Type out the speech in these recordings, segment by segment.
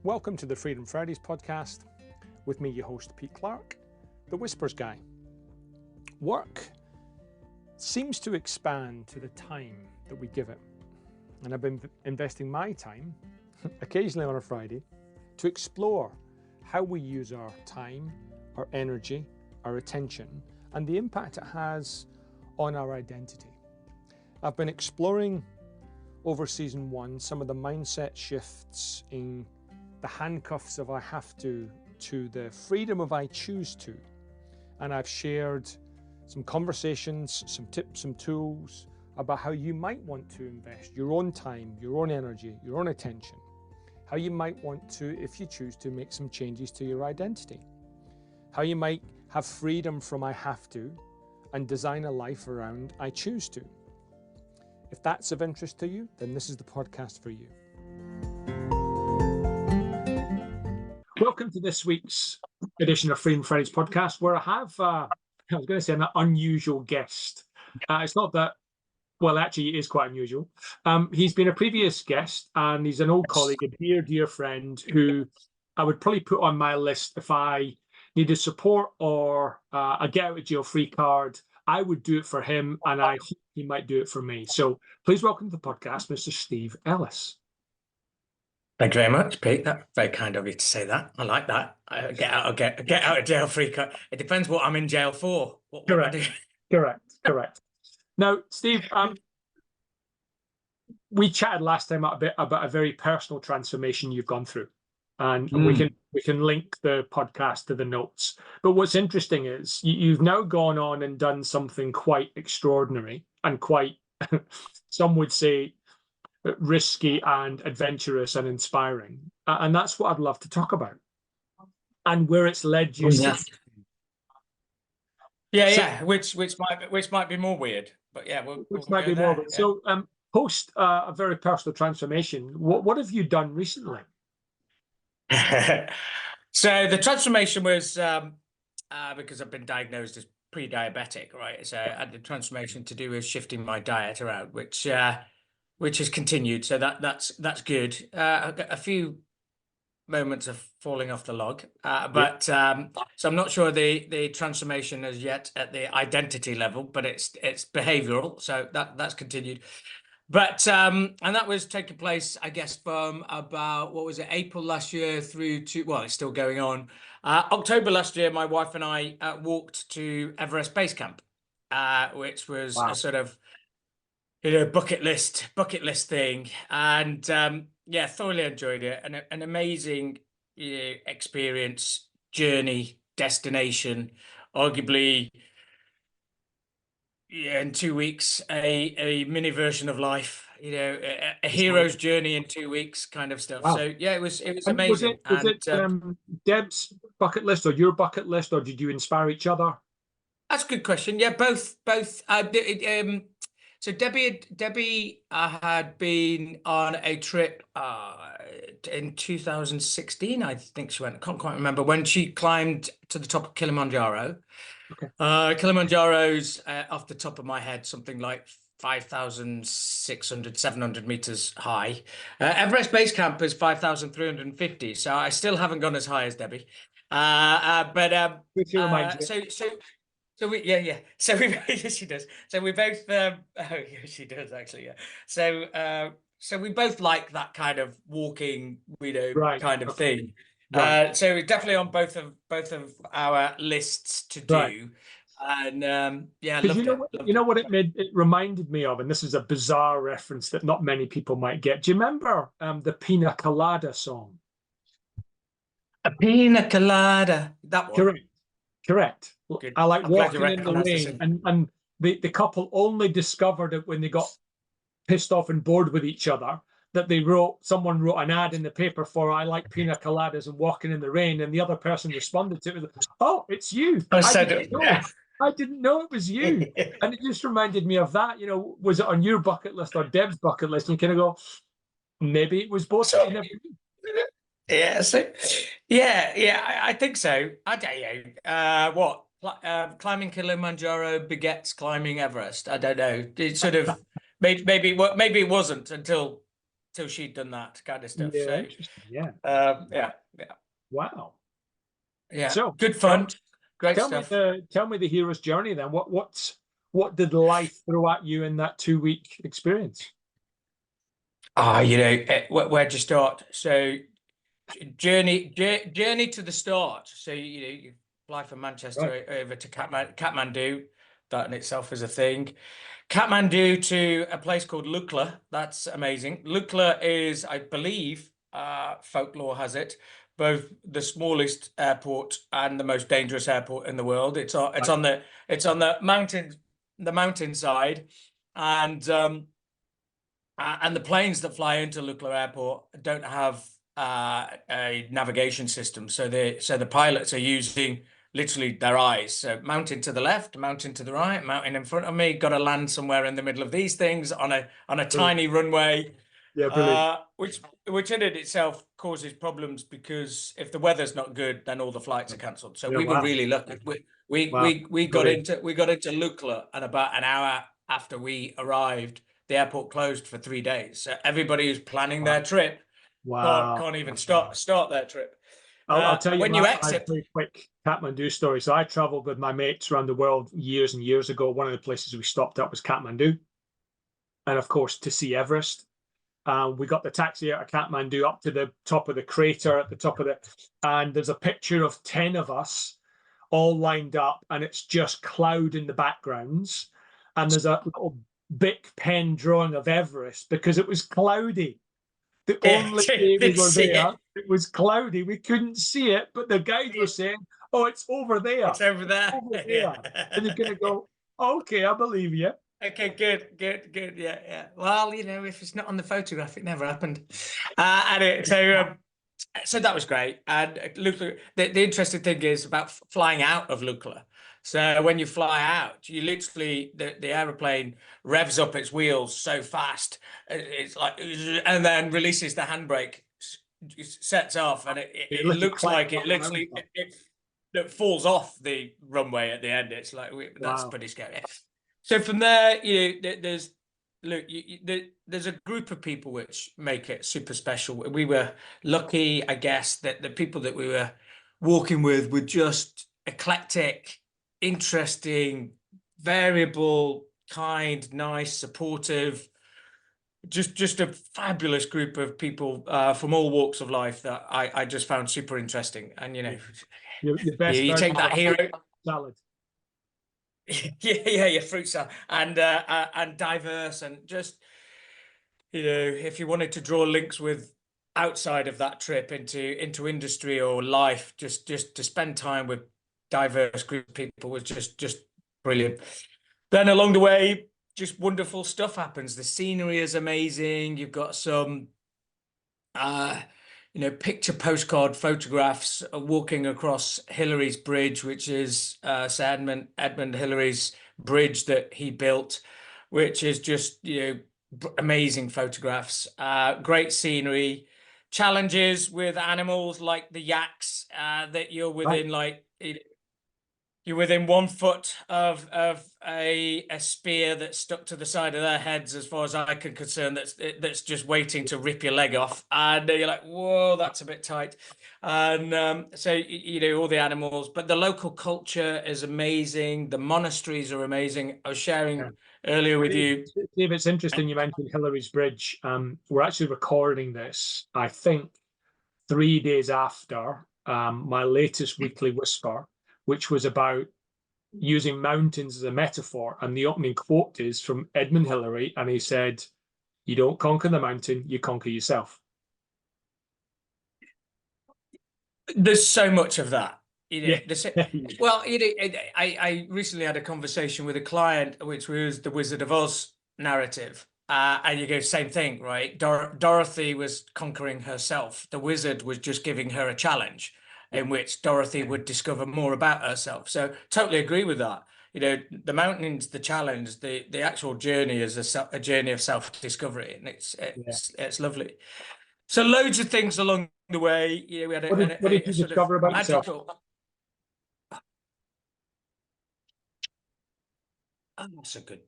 Welcome to the Freedom Fridays podcast. With me, your host, Pete Clark, the Whispers guy. Work seems to expand to the time that we give it. And I've been investing my time, occasionally on a Friday, to explore how we use our time, our energy, our attention, and the impact it has on our identity. I've been exploring over season 1 some of the mindset shifts in the handcuffs of I have to the freedom of I choose to. And I've shared some conversations, some tips, some tools about how you might want to invest your own time, your own energy, your own attention, how you might want to, if you choose to, make some changes to your identity, how you might have freedom from I have to and design a life around I choose to. If that's of interest to you, then this is the podcast for you. Welcome to this week's edition of Freedom Fridays podcast, where I have, I was going to say, an unusual guest. It's not that, well, actually, it is quite unusual. He's been a previous guest, and he's an old colleague, a dear friend, who I would probably put on my list if I needed support or a get out of jail free card. I would do it for him, and I hope he might do it for me. So please welcome to the podcast, Mr. Steve Ellis. Thank you very much, Pete. That's very kind of you to say that. I like that. Get out of jail free card. It depends what I'm in jail for. Correct. Now, Steve, we chatted last time a bit about a very personal transformation you've gone through, and we can link the podcast to the notes. But what's interesting is you've now gone on and done something quite extraordinary and quite, some would say, risky and adventurous and inspiring, and that's what I'd love to talk about, and where it's led you. Which might be more weird, but yeah, which might be more. Yeah. So, post a very personal transformation, what have you done recently? So the transformation was because I've been diagnosed as pre-diabetic, right? So I had the transformation to do with shifting my diet around, which has continued. So that's good. I've got a few moments of falling off the log, but so I'm not sure the transformation is yet at the identity level, but it's behavioral. So that's continued. But and that was taking place, I guess, from about, what was it, April last year through to, well, it's still going on. October last year, my wife and I walked to Everest Base Camp, which was a sort of, bucket list thing, and thoroughly enjoyed it. And an amazing experience, journey, destination, arguably, in 2 weeks, a mini version of life, a hero's journey in 2 weeks kind of stuff. Wow. So yeah, it was amazing. Was it Deb's bucket list or your bucket list, or did you inspire each other? That's a good question. Yeah, both. So Debbie had been on a trip in 2016, I think she went. I can't quite remember, when she climbed to the top of Kilimanjaro. Okay. Kilimanjaro's off the top of my head something like 5,600, 700 meters high. Everest Base Camp is 5,350. So I still haven't gone as high as Debbie. So we, So we, she does. So we both, she does actually, yeah. So we both like that kind of walking, kind of thing. Right. So we're definitely on both of our lists to do. Right. And you know what it reminded me of, and this is a bizarre reference that not many people might get. Do you remember the Pina Colada song? A Pina Colada, that one. Correct. Good. I like walking in the rain, and the couple only discovered it when they got pissed off and bored with each other, that someone wrote an ad in the paper for I like pina coladas and walking in the rain, and the other person responded to it with, "Oh, it's you." I didn't know it was you. And it just reminded me of that. Was it on your bucket list or Deb's bucket list? And you kind of go, maybe it was both. Yeah, so I think so. I don't know. Climbing Kilimanjaro begets climbing Everest. I don't know. It sort of maybe it wasn't until till she'd done that kind of stuff. Yeah, So interesting. Yeah. yeah. Wow. Yeah. So Good fun. Great tell stuff. me the hero's journey then. What did life throw at you in that 2 week experience? Where'd you start? So journey to the start. So you fly from Manchester over to Kathmandu. That in itself is a thing. Kathmandu to a place called Lukla. That's amazing. Lukla is, I believe, folklore has it, both the smallest airport and the most dangerous airport in the world. It's on the mountainside, and the planes that fly into Lukla Airport don't have a navigation system, so the pilots are using literally their eyes. So mountain to the left, mountain to the right, mountain in front of me. Got to land somewhere in the middle of these things on a tiny runway. Yeah, brilliant. Which in it itself causes problems, because if the weather's not good, then all the flights are cancelled. So we were really lucky. We got into Lukla, and about an hour after we arrived, the airport closed for 3 days. So everybody who's planning their trip can't even start their trip. I'll tell you when you exit. very quick Kathmandu story. So I traveled with my mates around the world years and years ago. One of the places we stopped at was Kathmandu, and of course to see Everest. We got the taxi out of Kathmandu up to the top of the crater at the top of and there's a picture of 10 of us all lined up, and it's just cloud in the backgrounds, and there's a little big pen drawing of Everest because it was cloudy. The only day we were there, it was cloudy. We couldn't see it, but the guides were saying, "Oh, it's over there. It's over there." Over there." And you're gonna go, "Okay, I believe you." Okay, good. Yeah. Well, if it's not on the photograph, it never happened. So that was great. And Lukla, the interesting thing is about flying out of Lukla. So when you fly out, you literally the aeroplane revs up its wheels so fast, it's like, and then releases the handbrake, sets off, and it looks like it literally it falls off the runway at the end. It's like that's pretty scary. So from there, there's a group of people which make it super special. We were lucky, I guess, that the people that we were walking with were just eclectic, interesting, variable, kind, nice, supportive. Just a fabulous group of people from all walks of life that I just found super interesting. And your best you take that hero salad. Yeah, fruit salad, and diverse, and just if you wanted to draw links with outside of that trip into industry or life, just to spend time with diverse group of people was just brilliant. Then along the way, just wonderful stuff happens. The scenery is amazing. You've got some picture postcard photographs walking across Hillary's Bridge, which is Sir Edmund Hillary's bridge that he built, which is just amazing photographs, great scenery, challenges with animals like the yaks that you're within you're within 1 foot of a spear that's stuck to the side of their heads, as far as I can concern, that's just waiting to rip your leg off. And you're like, whoa, that's a bit tight. And so, all the animals, but the local culture is amazing. The monasteries are amazing. I was sharing earlier with you. Dave, it's interesting you mentioned Hillary's Bridge. We're actually recording this, I think, 3 days after my latest weekly whisper, which was about using mountains as a metaphor. And the opening quote is from Edmund Hillary, and he said, "You don't conquer the mountain, you conquer yourself." There's so much of that. Well, I recently had a conversation with a client, which was the Wizard of Oz narrative. And you go, same thing, right? Dorothy was conquering herself. The wizard was just giving her a challenge in which Dorothy would discover more about herself. So totally agree with that. The mountain's the challenge. The actual journey is a journey of self-discovery, and it's lovely. So loads of things along the way. We had what did you discover about yourself? Oh,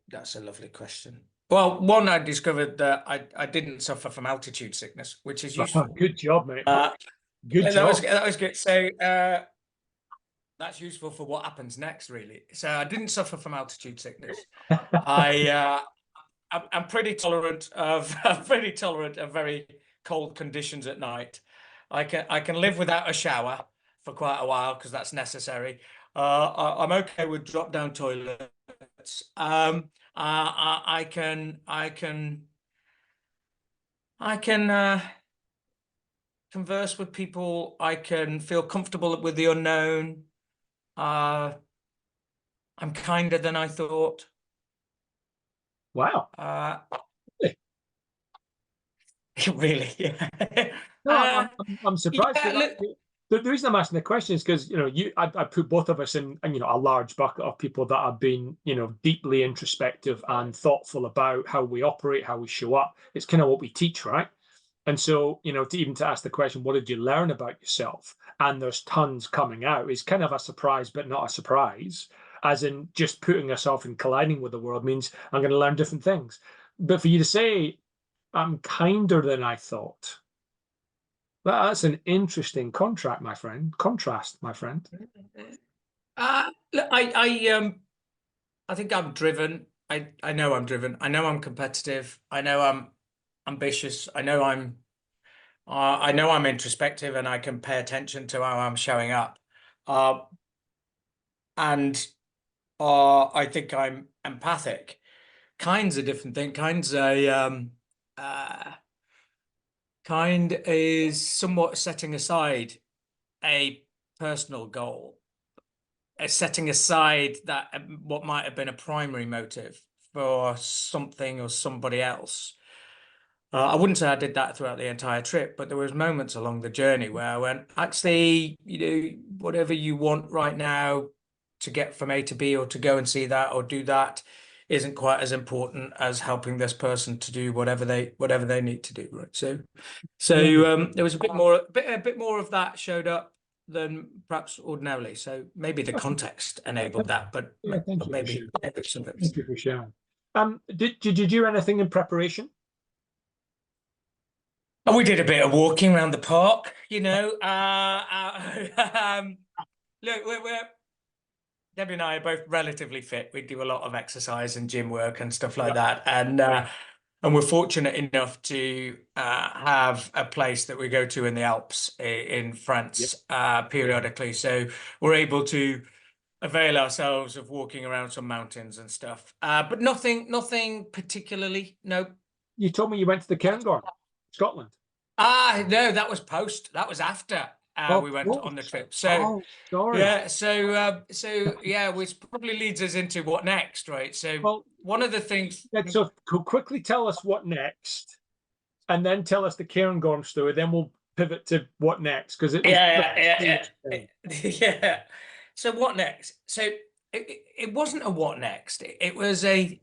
that's a lovely question. Well, one, I discovered that I didn't suffer from altitude sickness, which is useful. Good job, mate. Uh, Good that job. was good. So that's useful for what happens next, really. So I didn't suffer from altitude sickness. I I'm pretty tolerant of I'm pretty tolerant of very cold conditions at night. I can live without a shower for quite a while because that's necessary. I'm okay with drop down toilets. I can converse with people. I can feel comfortable with the unknown. Uh, I'm kinder than I thought. Wow. Uh, really, yeah. No, I'm surprised. Yeah, look, The reason I'm asking the question is because I put both of us in a large bucket of people that have been deeply introspective and thoughtful about how we operate, how we show up. It's kind of what we teach, right? And so to ask the question, what did you learn about yourself? And there's tons coming out. It's kind of a surprise, but not a surprise. As in, just putting yourself and colliding with the world means I'm going to learn different things. But for you to say I'm kinder than I thought. That's an interesting contrast, my friend. look, I think I'm driven. I know I'm driven. I know I'm competitive. I know I'm ambitious. I know I'm introspective, and I can pay attention to how I'm showing up. Uh, and I think I'm empathic. Kind's a different thing. Uh, kind is somewhat setting aside a personal goal, setting aside that what might have been a primary motive for something or somebody else. I wouldn't say I did that throughout the entire trip, but there was moments along the journey where I went, actually, whatever you want right now to get from A to B or to go and see that or do that isn't quite as important as helping this person to do whatever they need to do, right? Yeah. There was a bit more of that showed up than perhaps ordinarily. So maybe the context enabled that, but Yeah, thank you for maybe sharing. some of it. Thank you for sharing. Did you do anything in preparation? And we did a bit of walking around the park, you know. Look, we're Debbie and I are both relatively fit. We do a lot of exercise and gym work and stuff like that, and we're fortunate enough to have a place that we go to in the Alps in Yeah. France periodically. So we're able to avail ourselves of walking around some mountains and stuff. But nothing particularly. No. You told me you went to the Cairngorms, Scotland. No, that was post. That was after Oh, we went on the course. trip. So Oh, sorry. yeah, yeah, which probably leads us into what next, right? So Well, one of the things. so quickly tell us what next, and then tell us the Cairngorm story. Then we'll pivot to what next because it was Yeah. Yeah. So what next? So it wasn't a what next. It was a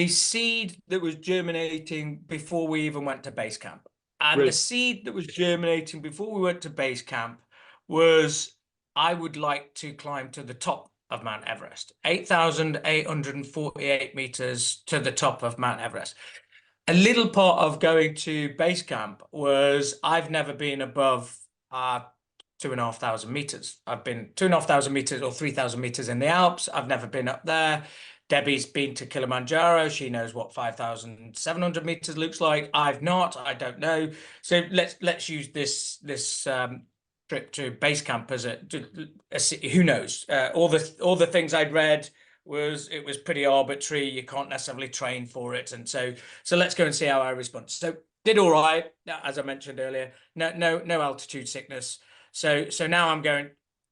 seed that was germinating before we even went to base camp. And the brilliant. seed that was germinating before we went to base camp was I would like to climb to the top of Mount Everest, 8,848 meters to the top of Mount Everest. A little part of going to base camp was I've never been above 2,500 meters. I've been 2,500 meters or 3,000 meters in the Alps. I've never been up there. Debbie's been to Kilimanjaro. She knows what 5,700 meters looks like. I've not. I don't know. So let's use this trip to base camp as a who knows. All the things I'd read it was pretty arbitrary. You can't necessarily train for it, and so let's go and see how I respond. So did all right, as I mentioned earlier. No altitude sickness. So now I'm going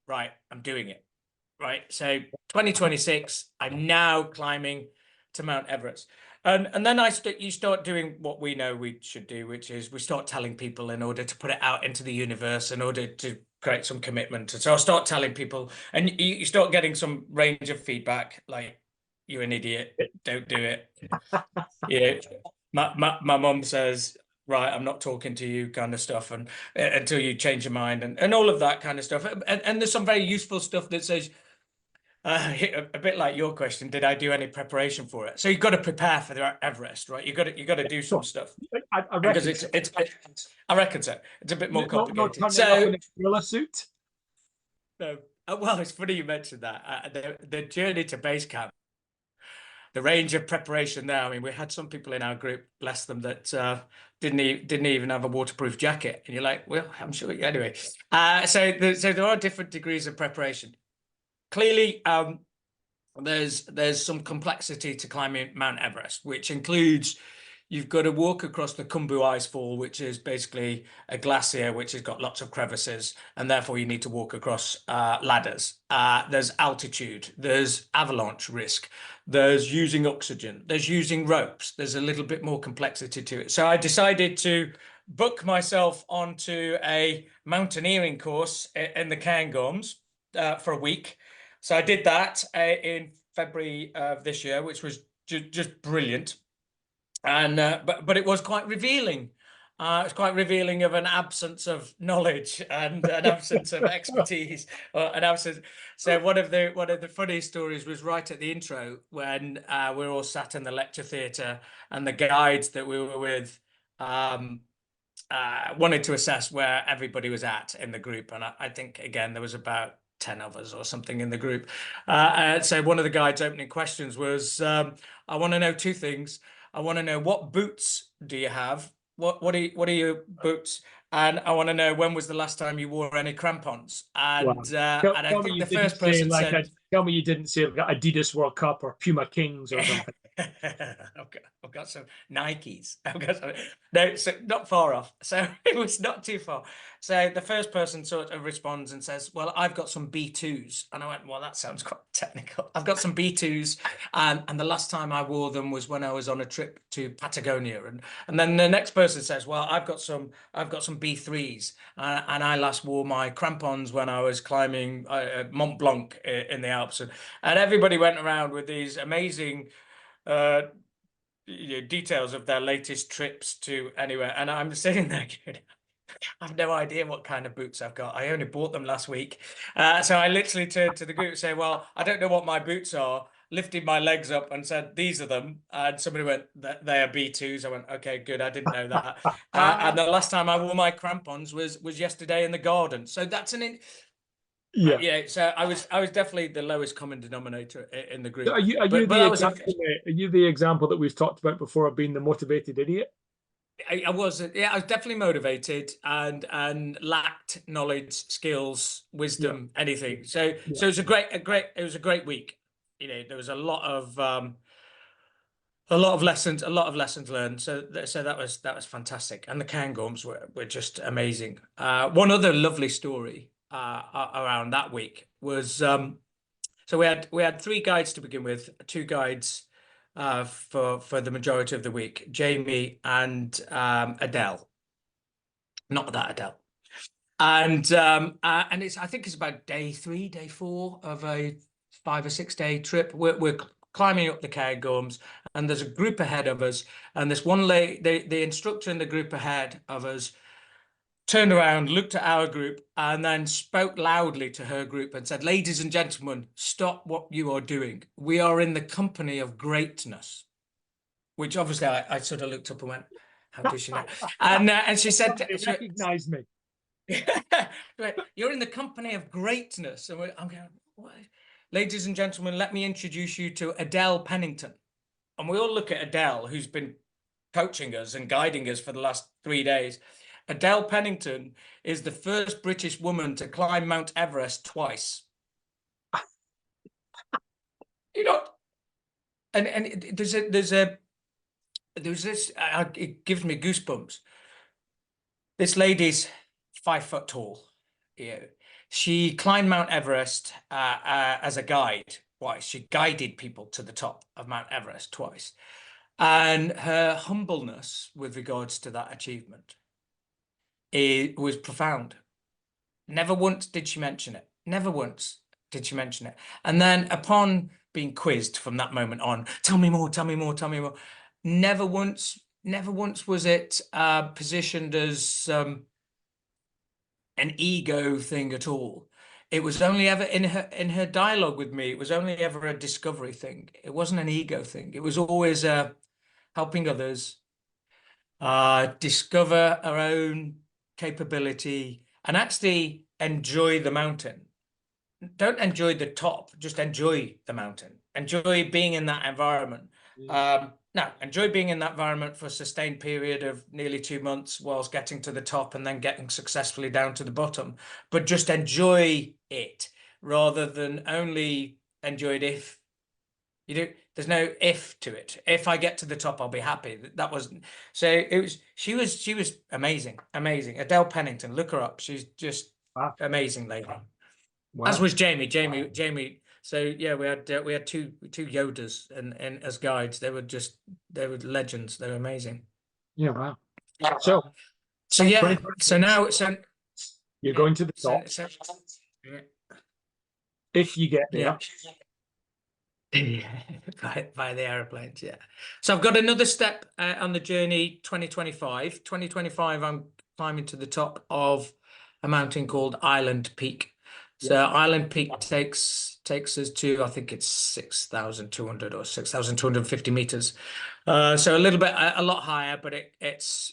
right. I'm doing it right. So 2026, I'm now climbing to Mount Everest. And then you start doing what we know we should do, which is we start telling people in order to put it out into the universe, in order to create some commitment. And so I'll start telling people, and you start getting some range of feedback, like you're an idiot, don't do it. Yeah, my mom says, right, I'm not talking to you, kind of stuff, and until you change your mind, and all of that kind of stuff. And there's some very useful stuff that says A bit like your question, did I do any preparation for it? So you've got to prepare for the Everest, right? You got to do some stuff I because reckon I reckon so. It's a bit more not complicated. turning up So in a gorilla suit. no, well, it's funny you mentioned that. The journey to base camp, the range of preparation there. I mean, we had some people in our group, bless them, that didn't even have a waterproof jacket, and you're like, well, I'm sure. Anyway, so there are different degrees of preparation. Clearly, there's some complexity to climbing Mount Everest, which includes you've got to walk across the Khumbu Icefall, which is basically a glacier which has got lots of crevices, and therefore you need to walk across ladders. There's altitude, there's avalanche risk, there's using oxygen, there's using ropes. There's a little bit more complexity to it. So I decided to book myself onto a mountaineering course in the Cairngorms for a week. So I did that in February of this year, which was just brilliant. And but it was quite revealing. It's quite revealing of an absence of knowledge and an absence of expertise, or an absence. So one of the funny stories was right at the intro when we were all sat in the lecture theatre and the guides that we were with wanted to assess where everybody was at in the group, and I think again there was about 10 of us or something in the group. So one of the guide's opening questions was, I want to know two things. I want to know what boots do you have? What are your boots? And I want to know when was the last time you wore any crampons? And Wow. and I think the first person said, tell me you didn't say like Adidas World Cup or Puma Kings or something. I've got some Nikes. No, so not far off. So it was not too far. So the first person sort of responds and says, well, I've got some B2s. And I went, well, that sounds quite technical. I've got some B2s. And the last time I wore them was when I was on a trip to Patagonia. And then the next person says, well, I've got some B3s. And I last wore my crampons when I was climbing Mont Blanc in the Alps. And everybody went around with these amazing details of their latest trips to anywhere, and I'm sitting there going, I have no idea what kind of boots I've got. I only bought them last week. So I literally turned to the group and say, well, I don't know what my boots are, lifted my legs up and said, these are them. And somebody went, they are B2s. I went, okay, good. I didn't know that. And the last time I wore my crampons was yesterday in the garden. So that's yeah. So I was definitely the lowest common denominator in the group. Are you the example that we've talked about before of being the motivated idiot? I was definitely motivated and lacked knowledge, skills, wisdom, anything. So it was it was a great week. There was a lot of lessons learned. So that was fantastic. And the Cairngorms were just amazing. One other lovely story around that week was so we had three guides to begin with, two guides for the majority of the week, Jamie and Adele, not that Adele, and I think it's about day 3, day 4 of a 5 or 6 day trip. We're climbing up the Cairngorms, and there's a group ahead of us, and this one the instructor in the group ahead of us turned around, looked at our group, and then spoke loudly to her group and said, ladies and gentlemen, stop what you are doing. We are in the company of greatness. Which obviously I sort of looked up and went, how does she know? And she said, recognize me. You're in the company of greatness. And I'm going, what? Ladies and gentlemen, let me introduce you to Adele Pennington. And we all look at Adele, who's been coaching us and guiding us for the last 3 days. Adele Pennington is the first British woman to climb Mount Everest twice. And there's this, it gives me goosebumps. This lady's 5 foot tall. She climbed Mount Everest as a guide twice. She guided people to the top of Mount Everest twice. And her humbleness with regards to that achievement, it was profound. Never once did she mention it. Never once did she mention it. And then upon being quizzed from that moment on, tell me more, tell me more, tell me more. Never once was it positioned as an ego thing at all. it was only ever in her dialogue with me, it was only ever a discovery thing. It wasn't an ego thing. It was always helping others discover our own capability and actually enjoy the mountain. Don't enjoy the top, just enjoy the mountain. Enjoy being in that environment. Now, enjoy being in that environment for a sustained period of nearly 2 months whilst getting to the top and then getting successfully down to the bottom. But just enjoy it rather than only enjoy it if you do. There's no if to it. If I get to the top, I'll be happy. That wasn't. So it was. She was amazing, amazing. Adele Pennington, look her up. She's just amazing lady. Wow. As was Jamie. So yeah, we had two Yodas and as guides. They were legends. They were amazing. Yeah, wow. So yeah. So now you're going to the top. If you get there. By the aeroplanes, yeah. So I've got another step on the journey. 2025. I'm climbing to the top of a mountain called Island Peak. So Island Peak takes us to, I think it's 6,200 or 6,250 meters. So a lot higher, but it's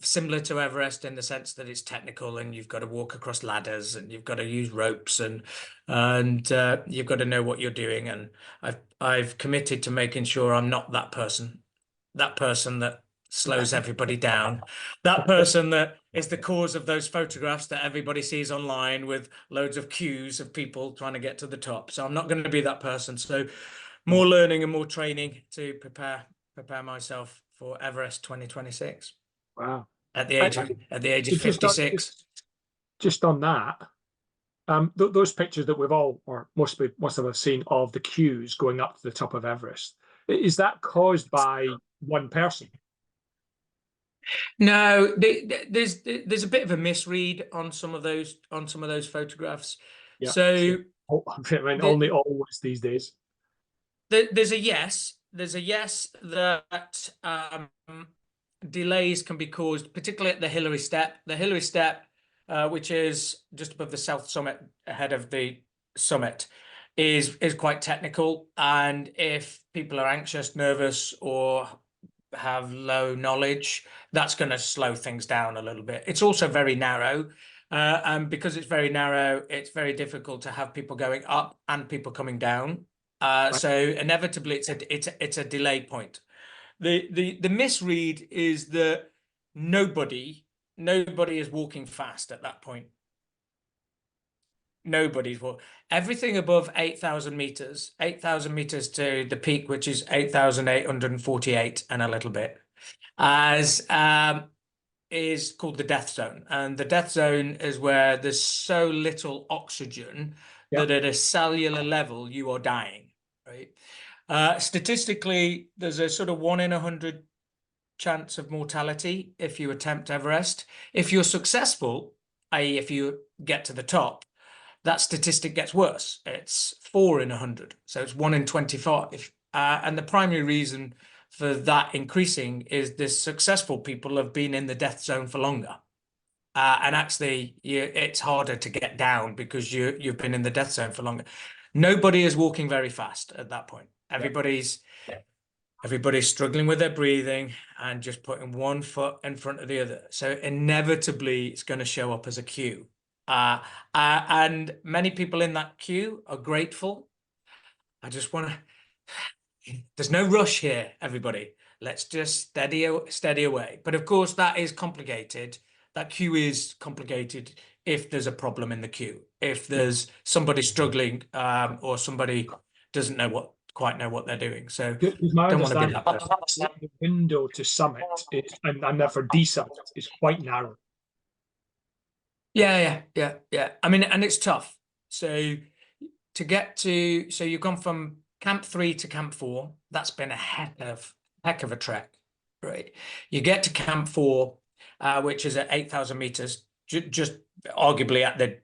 similar to Everest in the sense that it's technical and you've got to walk across ladders and you've got to use ropes and you've got to know what you're doing. And I've committed to making sure I'm not that person that slows everybody down, that person that is the cause of those photographs that everybody sees online with loads of queues of people trying to get to the top. So I'm not going to be that person. So more learning and more training to prepare myself for Everest 2026. Wow. At the age of 56. Just on that, those pictures that we've all, or most of us seen of the queues going up to the top of Everest, is that caused by one person? No, there's a bit of a misread on some of those photographs. Yeah. So I mean, only always these days. There's a yes that delays can be caused, particularly at the Hillary Step. The Hillary Step, which is just above the south summit, ahead of the summit, is quite technical. And if people are anxious, nervous, or have low knowledge, that's going to slow things down a little bit. It's also very narrow. And because it's very narrow, it's very difficult to have people going up and people coming down. So inevitably, it's a delay point. The misread is that nobody is walking fast at that point. Nobody's walking. Everything above 8,000 meters to the peak, which is 8,848 and a little bit, is called the death zone. And the death zone is where there's so little oxygen that at a cellular level you are dying, right? Statistically, there's a sort of 1 in 100 chance of mortality if you attempt Everest. If you're successful, i.e. if you get to the top, that statistic gets worse. It's 4 in 100, so it's 1 in 25. And the primary reason for that increasing is the successful people have been in the death zone for longer. And actually, it's harder to get down because you've been in the death zone for longer. Nobody is walking very fast at that point. Everybody's struggling with their breathing and just putting one foot in front of the other. So inevitably, it's going to show up as a queue. And many people in that queue are grateful. I just want to, there's no rush here, everybody. Let's just steady away. But of course, that is complicated. That queue is complicated if there's a problem in the queue. If there's somebody struggling or somebody doesn't quite know what they're doing. So don't want to be that person. The window to summit and therefore desummit is quite narrow. Yeah. I mean, and it's tough. So you've gone from Camp 3 to Camp 4. That's been a heck of a trek, right? You get to Camp 4, which is at 8,000 meters, just arguably at the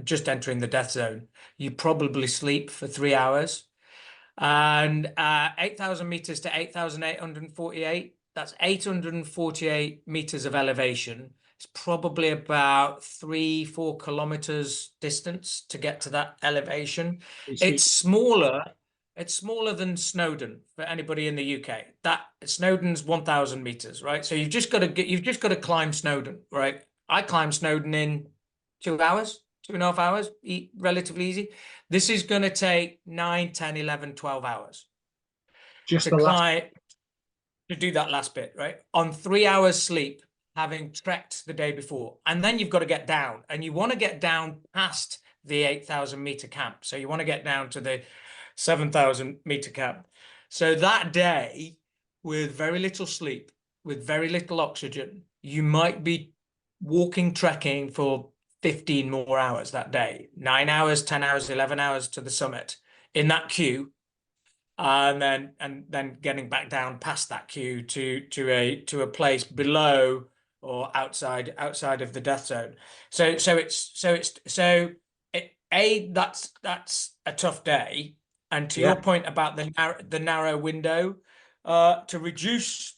just entering the death zone. You probably sleep for 3 hours, and 8,000 meters to 8,848. That's 848 meters of elevation. It's probably about 3-4 kilometers distance to get to that elevation. It's smaller. It's smaller than Snowdon for anybody in the UK. That Snowdon's 1,000 meters, right? So you've just got to climb Snowdon, right? I climbed Snowdon in 2 hours, 2.5 hours, relatively easy. This is going to take 9, 10, 11, 12 hours Just to climb, to do that last bit, right? On 3 hours sleep, having trekked the day before. And then you've got to get down, and you want to get down past the 8,000 meter camp. So you want to get down to the 7,000 meter camp. So that day, with very little sleep, with very little oxygen, you might be walking, trekking for 15 more hours that day. 9 hours, 10 hours, 11 hours to the summit in that queue. And then getting back down past that queue to a place below or outside of the death zone. That's a tough day. And to your point about the narrow window, to reduce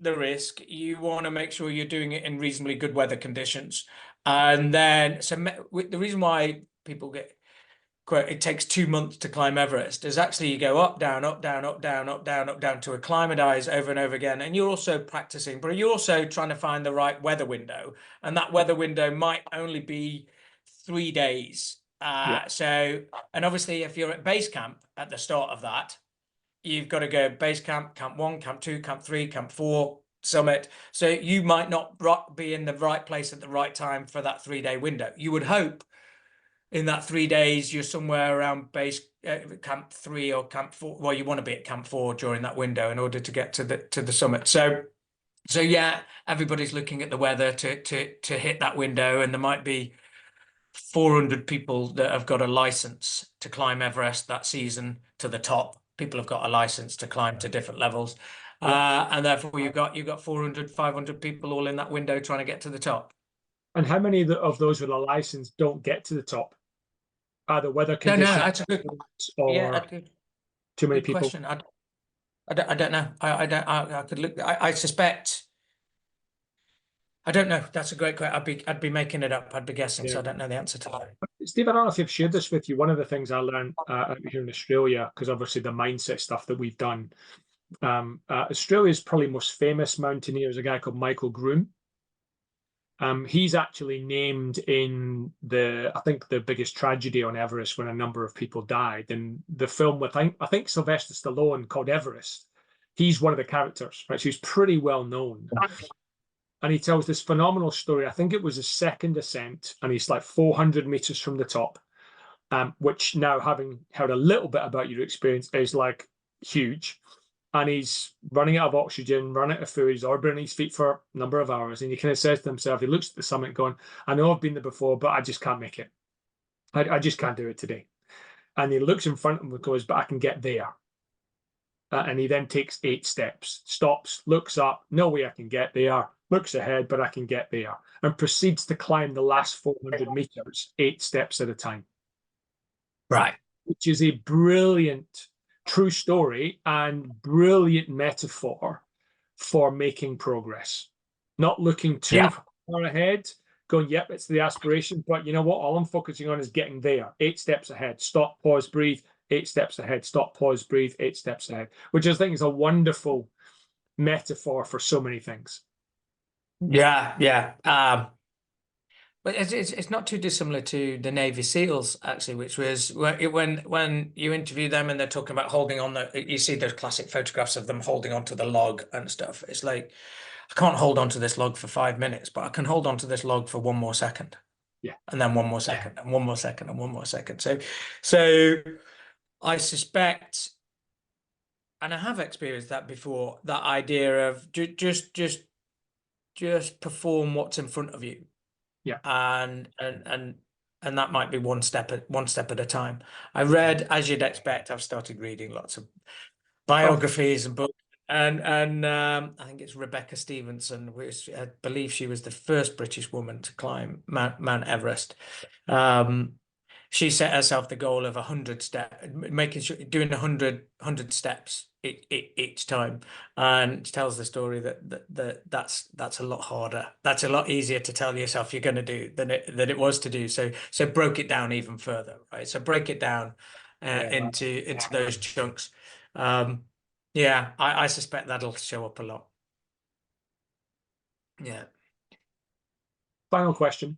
the risk, you want to make sure you're doing it in reasonably good weather conditions. And then the reason why people it takes 2 months to climb Everest is actually you go up, down, up, down, up, down, up, down, up, down to acclimatize over and over again. And you're also practicing, but you're also trying to find the right weather window. And that weather window might only be 3 days. And obviously if you're at base camp at the start of that, you've got to go base camp, camp 1, camp 2, camp 3, camp 4, summit. So you might not be in the right place at the right time for that 3-day window. You would hope in that 3 days, you're somewhere around base camp 3 or camp 4. Well, you want to be at camp 4 during that window in order to get to the summit. So yeah, everybody's looking at the weather to hit that window, and there might be 400 people that have got a license to climb Everest that season to the top. People have got a license to climb to different levels, and therefore you've got 400, 500 people all in that window trying to get to the top. And how many of those with a license don't get to the top? Either weather conditions that's a good, or too many people. Question. I don't know. I could look. I suspect. I don't know. That's a great question. I'd be making it up. I'd be guessing. So I don't know the answer to that. Steve, I don't know if I've shared this with you. One of the things I learned out here in Australia, because obviously the mindset stuff that we've done. Australia's probably most famous mountaineer is a guy called Michael Groom. He's actually named in I think the biggest tragedy on Everest when a number of people died. In the film with, I think Sylvester Stallone called Everest, he's one of the characters, right? So he's pretty well known. And he tells this phenomenal story. I think it was his second ascent, and he's like 400 meters from the top, which now, having heard a little bit about your experience, is like huge. And he's running out of oxygen, running out of food, he's orbiting his feet for a number of hours. And he kind of says to himself, he looks at the summit going, I know I've been there before, but I just can't make it. I just can't do it today. And he looks in front of him and goes, but I can get there. And he then takes 8 steps, stops, looks up, no way I can get there, looks ahead, but I can get there, and proceeds to climb the last 400 meters, 8 steps at a time. Right. Which is a brilliant true story and brilliant metaphor for making progress. Not looking too far ahead, going, yep, it's the aspiration, but you know what? All I'm focusing on is getting there. 8 steps ahead. Stop, pause, breathe. 8 steps ahead. Stop, pause, breathe. 8 steps ahead. Which I think is a wonderful metaphor for so many things. Yeah. But it's not too dissimilar to the Navy SEALs, actually, which was when you interview them and they're talking about holding on you see those classic photographs of them holding onto the log and stuff. It's like, I can't hold onto this log for 5 minutes, but I can hold onto this log for 1 more second. Yeah. And then 1 more second, and 1 more second, and 1 more second. So I suspect, and I have experienced that before, that idea of just perform what's in front of you. Yeah. And that might be one step at a time. I read, as you'd expect, I've started reading lots of biographies and books, and I think it's Rebecca Stevenson, which I believe she was the first British woman to climb Mount Everest. she set herself the goal of 100 steps, making sure doing 100 steps each time, and tells the story that's a lot harder. That's a lot easier to tell yourself you're going to do than it was to do. So broke it down even further, right? So break it down into those chunks. Yeah, I suspect that'll show up a lot. Yeah. Final question.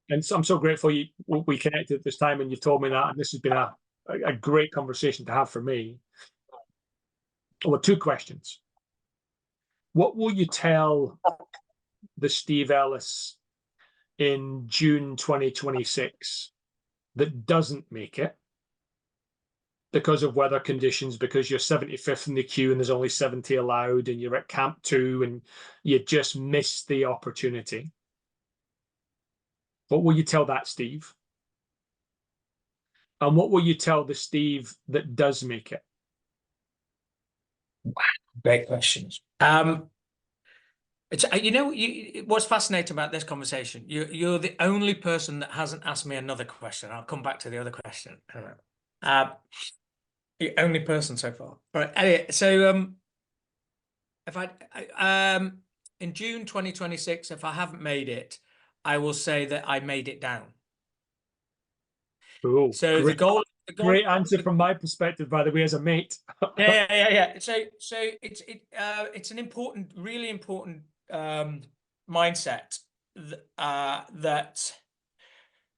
And so I'm so grateful we connected at this time and you've told me that. And this has been a great conversation to have for me. Well, two questions. What will you tell the Steve Ellis in June 2026 that doesn't make it because of weather conditions, because you're 75th in the queue and there's only 70 allowed and you're at Camp 2 and you just missed the opportunity? What will you tell that Steve? And what will you tell the Steve that does make it? Great questions. It's, what's fascinating about this conversation, you're the only person that hasn't asked me another question. I'll come back to the other question. The only person so far. All right. Anyway, so if in June 2026, if I haven't made it, I will say that I made it down. Ooh, so great, the goal, great answer from my perspective, by the way, as a mate. yeah. So it's an important, really important mindset that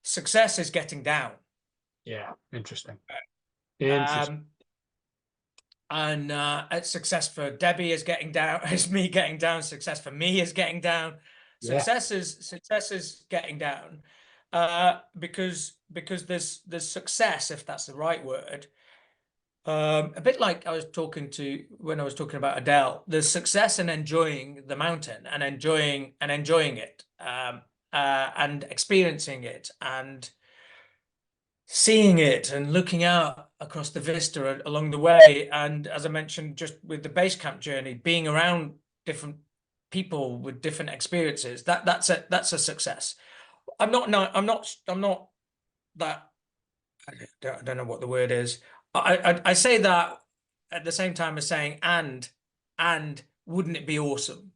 success is getting down. Yeah, interesting. And success for Debbie is getting down, is me getting down. Success for me is getting down. Success is getting down, because there's success, if that's the right word. A bit like when I was talking about Adele. There's success in enjoying the mountain and enjoying it, and experiencing it and seeing it and looking out across the vista along the way. And as I mentioned, just with the base camp journey, being around different people with different experiences, that's a success. I'm not that, I don't know what the word is. I say that at the same time as saying, and wouldn't it be awesome?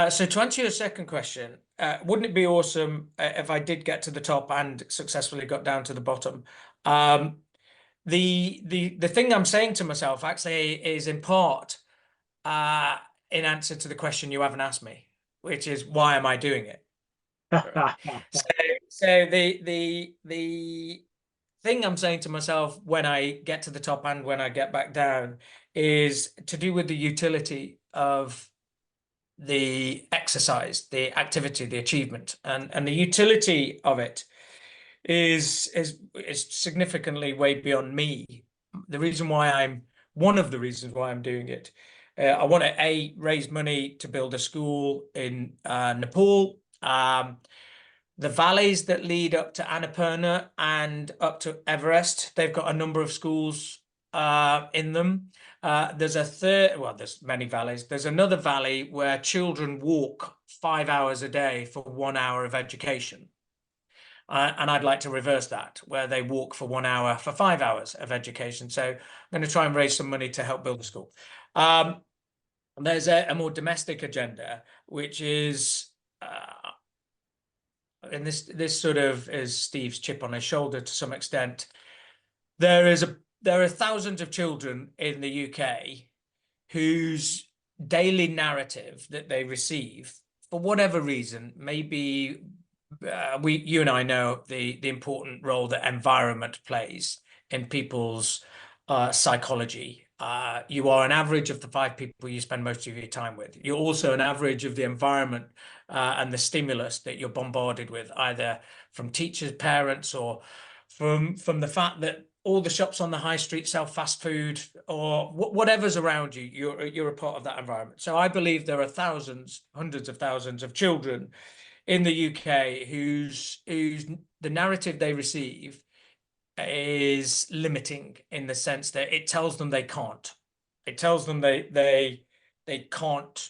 So to answer your second question, wouldn't it be awesome if I did get to the top and successfully got down to the bottom? The thing I'm saying to myself actually is in part in answer to the question you haven't asked me, which is, why am I doing it? So the thing I'm saying to myself when I get to the top and when I get back down is to do with the utility of the exercise, the activity, the achievement, and the utility of it is significantly way beyond me. One of the reasons why I'm doing it. I want to raise money to build a school in Nepal. The valleys that lead up to Annapurna and up to Everest, they've got a number of schools in them. There's many valleys. There's another valley where children walk 5 hours a day for 1 hour of education. And I'd like to reverse that, where they walk for 1 hour for 5 hours of education. So I'm going to try and raise some money to help build the school. There's a more domestic agenda, which is, and this sort of is Steve's chip on his shoulder to some extent. There are thousands of children in the UK whose daily narrative that they receive, for whatever reason, maybe you and I know the important role that environment plays in people's psychology. You are an average of the 5 people you spend most of your time with. You're also an average of the environment and the stimulus that you're bombarded with, either from teachers, parents, or from the fact that all the shops on the high street sell fast food, or whatever's around you. You're a part of that environment. So I believe there are thousands, hundreds of thousands of children in the UK whose the narrative they receive is limiting, in the sense that it tells them they can't. It tells them they can't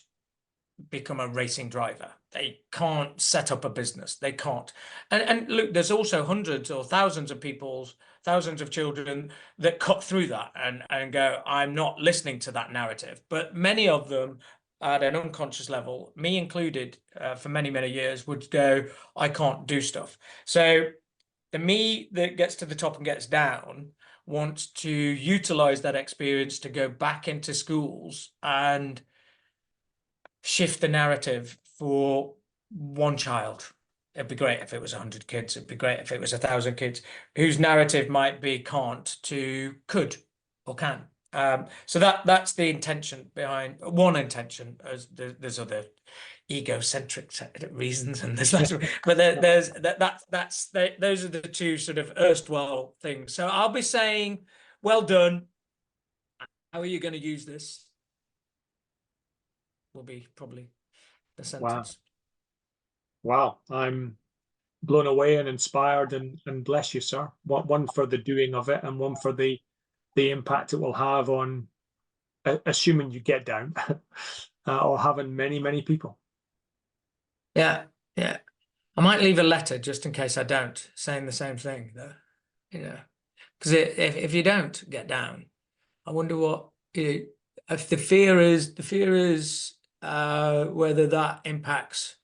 become a racing driver. They can't set up a business. They can't. And look, there's also hundreds or thousands of people, thousands of children that cut through that and go, I'm not listening to that narrative. But many of them at an unconscious level, me included, for many, many years, would go, I can't do stuff. So the me that gets to the top and gets down wants to utilize that experience to go back into schools and shift the narrative for one child. It'd be great if it was 100 kids. It'd be great if it was 1,000 kids whose narrative might be can't to could or can. So that's the intention behind one intention. As there's other egocentric reasons, and there's lots of, but those are the two sort of erstwhile things. So I'll be saying, well done. How are you going to use this? Will be probably the sentence. Wow. I'm blown away and inspired, and bless you, sir. One for the doing of it, and one for the impact it will have on, assuming you get down, or having many people. Yeah. I might leave a letter just in case I don't, saying the same thing, though. Because if you don't get down, I wonder what if the fear is whether that impacts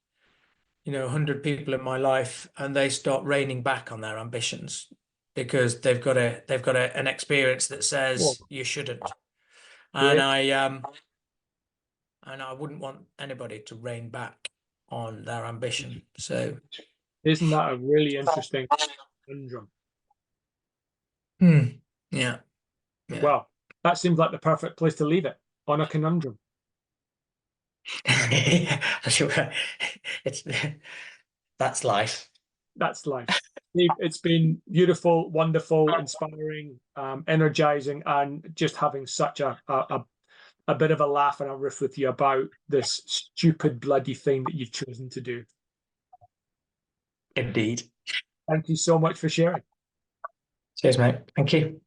100 people in my life and they start reining back on their ambitions because they've got an experience that says you shouldn't. And I wouldn't want anybody to rein back on their ambition. So isn't that a really interesting conundrum? Yeah. Well, that seems like the perfect place to leave it, on a conundrum. That's life. That's life. Steve, it's been beautiful, wonderful, inspiring, energizing, and just having such a bit of a laugh and a riff with you about this stupid bloody thing that you've chosen to do. Indeed. Thank you so much for sharing. Cheers, mate. Thank you.